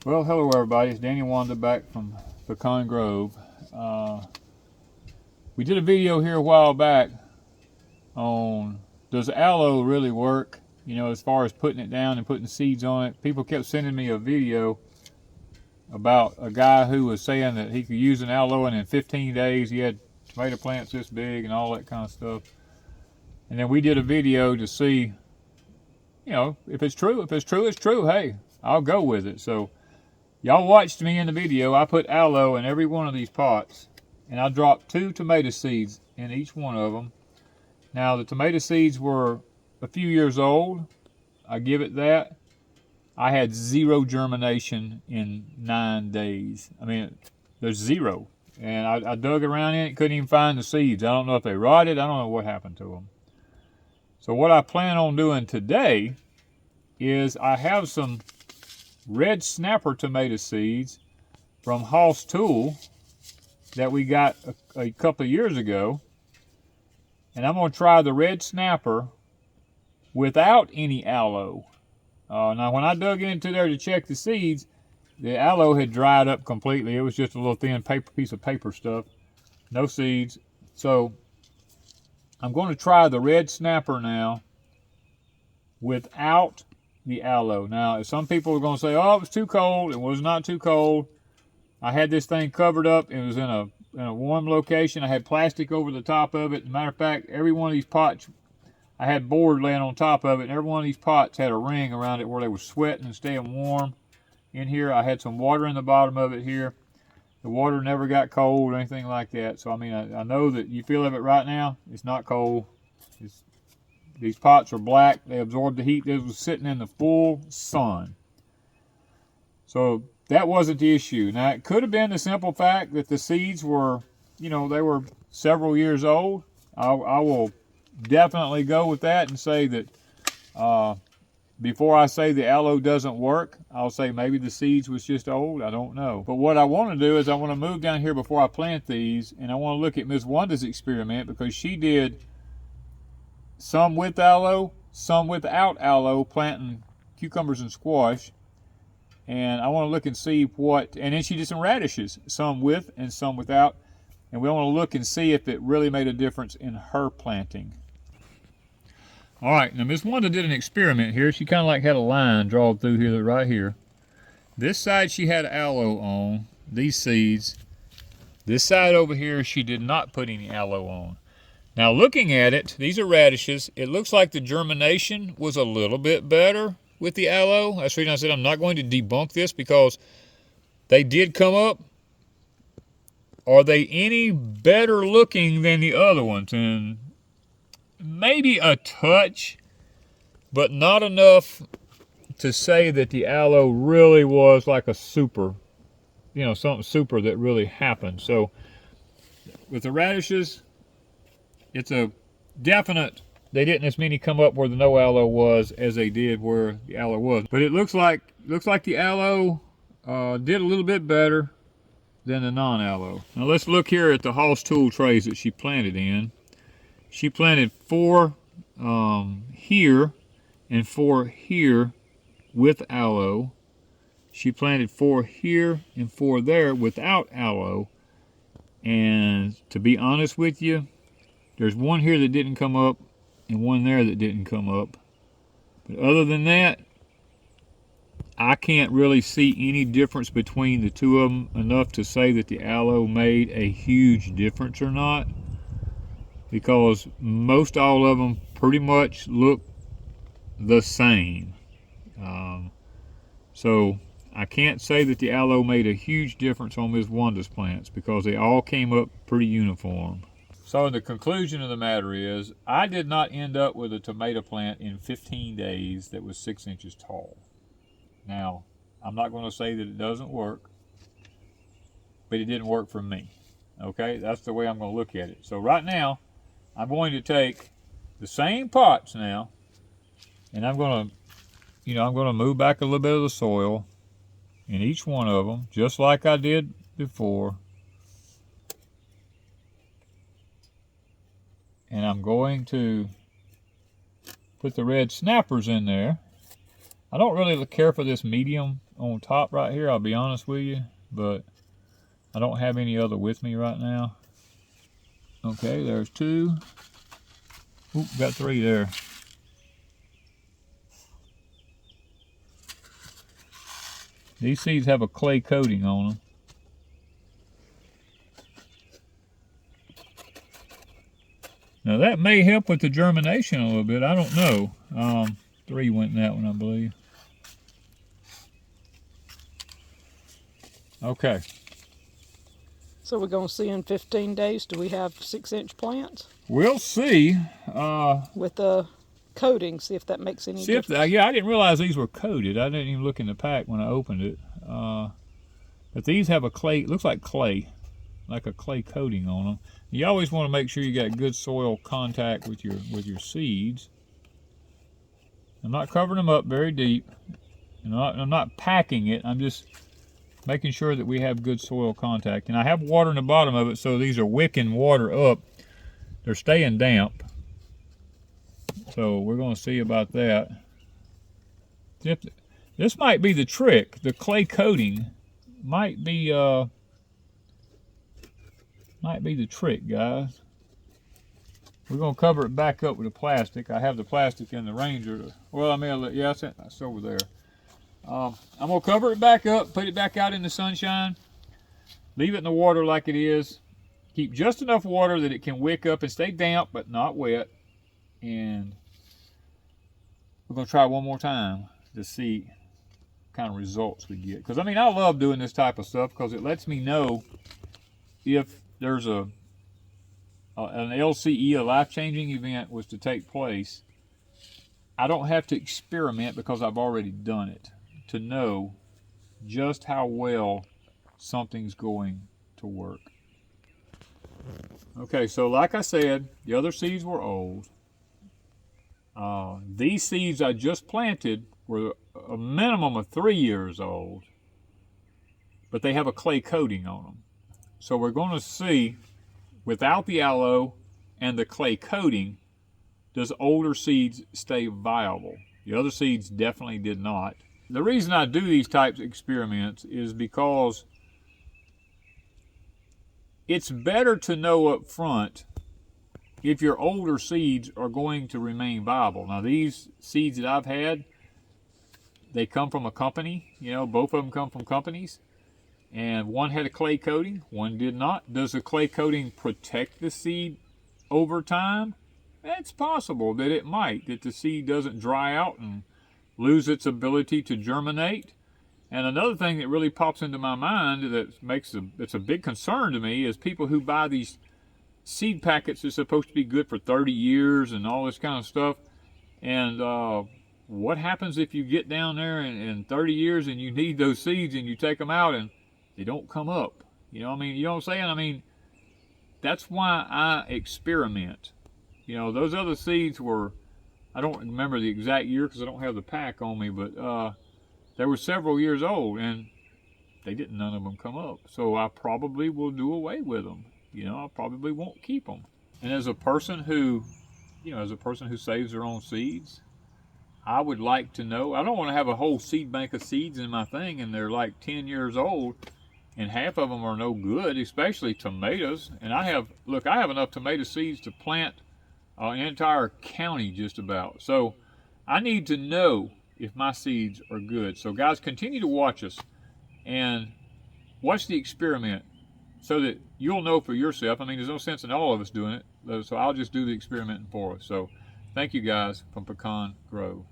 Well, hello everybody. It's Danny Wanda back from Pecan Grove. We did a video here a while back on does aloe really work? You know, as far as putting it down and putting seeds on it. People kept sending me a video about a guy who was saying that he could use an aloe and in 15 days he had tomato plants this big and all that kind of stuff. And then we did a video to see, you know, if it's true. If it's true, it's true. Hey, I'll go with it. So y'all watched me in the video. I put aloe in every one of these pots, and I dropped 2 tomato seeds in each one of them. Now, the tomato seeds were a few years old. I give it that. I had 0 germination in 9 days. I mean, there's 0. And I dug around in it, couldn't even find the seeds. I don't know if they rotted. I don't know what happened to them. So what I plan on doing today is I have some red snapper tomato seeds from Hoss Tool that we got a couple of years ago, and I'm going to try the red snapper without any aloe. Now when I dug into there to check the seeds, the aloe had dried up completely. It was just a little thin piece of paper stuff, no seeds. So I'm going to try the red snapper now without the aloe. Now, some people are going to say, oh, it was too cold. It was not too cold. I had this thing covered up. It was in a warm location. I had plastic over the top of it. As a matter of fact, every one of these pots, I had board laying on top of it, and every one of these pots had a ring around it where they were sweating and staying warm. In here, I had some water in the bottom of it here. The water never got cold or anything like that. So, I mean, I know that you feel of it right now. It's not cold. These pots are black. They absorb the heat. This was sitting in the full sun. So that wasn't the issue. Now, it could have been the simple fact that the seeds were, you know, they were several years old. I will definitely go with that and say that before I say the aloe doesn't work, I'll say maybe the seeds was just old. I don't know. But what I want to do is I want to move down here before I plant these, and I want to look at Miss Wanda's experiment, because she did some with aloe, some without aloe, planting cucumbers and squash. And I want to look and see what, and then she did some radishes, some with and some without. And we want to look and see if it really made a difference in her planting. All right, now Miss Wanda did an experiment here. She kind of like had a line drawn through here, right here. This side she had aloe on, these seeds. This side over here she did not put any aloe on. Now looking at it, these are radishes. It looks like the germination was a little bit better with the aloe. That's the reason I said I'm not going to debunk this, because they did come up. Are they any better looking than the other ones? And maybe a touch, but not enough to say that the aloe really was like a super, you know, something super that really happened. So with the radishes, it's a definite, they didn't as many come up where the no aloe was as they did where the aloe was. But it looks like the aloe did a little bit better than the non-aloe. Now let's look here at the Hoss Tool trays that she planted in. She planted 4 here and 4 here with aloe. She planted 4 here and 4 there without aloe. And to be honest with you, there's one here that didn't come up and one there that didn't come up. But other than that, I can't really see any difference between the two of them enough to say that the aloe made a huge difference or not, because most all of them pretty much look the same. So I can't say that the aloe made a huge difference on Ms. Wanda's plants, because they all came up pretty uniform. So the conclusion of the matter is, I did not end up with a tomato plant in 15 days that was 6 inches tall. Now, I'm not going to say that it doesn't work, but it didn't work for me. Okay, that's the way I'm going to look at it. So right now, I'm going to take the same pots now, and I'm going to move back a little bit of the soil in each one of them, just like I did before. And I'm going to put the red snappers in there. I don't really care for this medium on top right here, I'll be honest with you, but I don't have any other with me right now. Okay, there's 2. Oop, got 3 there. These seeds have a clay coating on them. Now that may help with the germination a little bit. I don't know. 3 went in that one, I believe. Okay. So we're going to see in 15 days, do we have 6-inch plants? We'll see. With the coating, see if that makes any difference. Yeah, I didn't realize these were coated. I didn't even look in the pack when I opened it. But these have a clay, looks like clay, like a clay coating on them. You always want to make sure you got good soil contact with your seeds. I'm not covering them up very deep. I'm not packing it. I'm just making sure that we have good soil contact. And I have water in the bottom of it, so these are wicking water up. They're staying damp. So we're going to see about that. This might be the trick. The clay coating might be the trick, guys. We're going to cover it back up with the plastic. I have the plastic in the Ranger. Well, I mean, yeah, that's over there. I'm going to cover it back up, put it back out in the sunshine, leave it in the water like it is. Keep just enough water that it can wick up and stay damp, but not wet. And we're going to try one more time to see what kind of results we get. Because, I mean, I love doing this type of stuff because it lets me know if there's an LCE, a life-changing event, was to take place. I don't have to experiment because I've already done it to know just how well something's going to work. Okay, so like I said, the other seeds were old. These seeds I just planted were a minimum of 3 years old, but they have a clay coating on them. So we're going to see, without the aloe and the clay coating, does older seeds stay viable? The other seeds definitely did not. The reason I do these types of experiments is because it's better to know up front if your older seeds are going to remain viable. Now, these seeds that I've had, they come from a company. You know, both of them come from companies. And one had a clay coating, one did not. Does the clay coating protect the seed over time? It's possible that it might, that the seed doesn't dry out and lose its ability to germinate. And another thing that really pops into my mind that's a big concern to me is people who buy these seed packets that's supposed to be good for 30 years and all this kind of stuff. And what happens if you get down there in 30 years and you need those seeds and you take them out and they don't come up? You know what I mean? You know what I'm saying? I mean, that's why I experiment. You know, those other seeds were, I don't remember the exact year because I don't have the pack on me, but they were several years old and none of them come up. So I probably will do away with them. You know, I probably won't keep them. And as a person who, saves their own seeds, I would like to know, I don't want to have a whole seed bank of seeds in my thing and they're like 10 years old and half of them are no good, especially tomatoes. And I have enough tomato seeds to plant an entire county just about. So I need to know if my seeds are good. So guys, continue to watch us and watch the experiment so that you'll know for yourself. I mean, there's no sense in all of us doing it, so I'll just do the experimenting for us. So thank you guys from Pecan Grove.